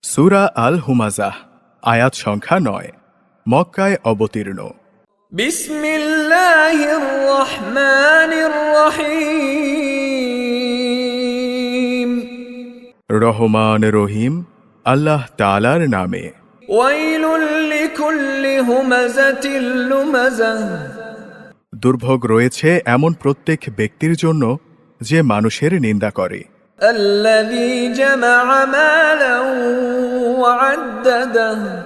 সূরা আল হুমাজাহ আয়াত সংখ্যা ৯ মক্কায় অবতীর্ণ। বিসমিল্লাহির রহমানির রহিম। রহমান রহিম আল্লাহ তাআলার নামে। ওয়াইলুল লিকুল্লি হুমাযাতিল লুমাযাহ। দুর্ভোগ রয়েছে এমন প্রত্যেক ব্যক্তির জন্য যে মানুষের নিন্দা করে। আল্লাযী জামা'a মালান ওয়া আদ্দাদাহ।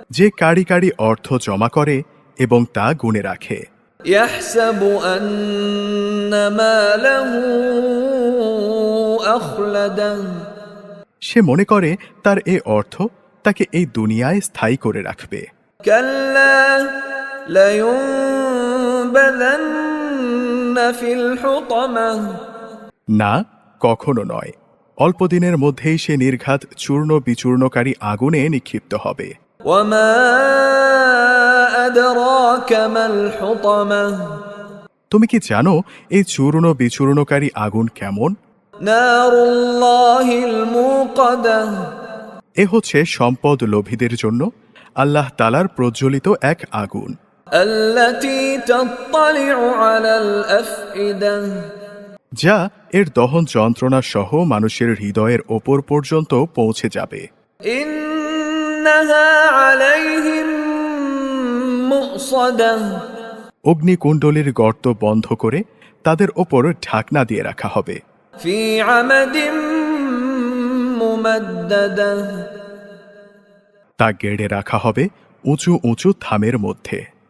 যে কাড়ি কাড়ি অর্থ জমা করে এবং তা গুণে রাখে। ইয়াহসাবু আন্না মালাহু আখলাদাহ। সে মনে করে তার এ অর্থ তাকে এই দুনিয়ায় স্থায়ী করে রাখবে। কাল্লা লায়ুনবাযান্না ফিল হুতামাহ। না, কখনো নয়, অল্প দিনের মধ্যেই সে নির্ঘাত চূর্ণ বিচূর্ণকারী আগুনে নিক্ষিপ্ত হবে। ওয়ামা আদরাকা মাল হুতামাহ। তুমি কি জানো এই চূর্ণ বিচূর্ণকারী আগুন কেমন? নারুল্লাহিল মুকাদাহ। এ হচ্ছে সম্পদ লোভীদের জন্য আল্লাহ তাআলার প্রজ্বলিত এক আগুন। আল্লাতী তাত্তালিউ আলাল আফইদাহ। যা এর দহন যন্ত্রণা সহ মানুষের হৃদয়ের ওপর পর্যন্ত পৌঁছে যাবে। ইন্নাহা আলাইহিম মুসাদাহ। অগ্নিকুণ্ডলীর গর্ত বন্ধ করে তাদের ওপর ঢাকনা দিয়ে রাখা হবে। ফি আমাদিম মুমাদ্দাদাহ। তা গেড়ে রাখা হবে উঁচু উঁচু থামের মধ্যে।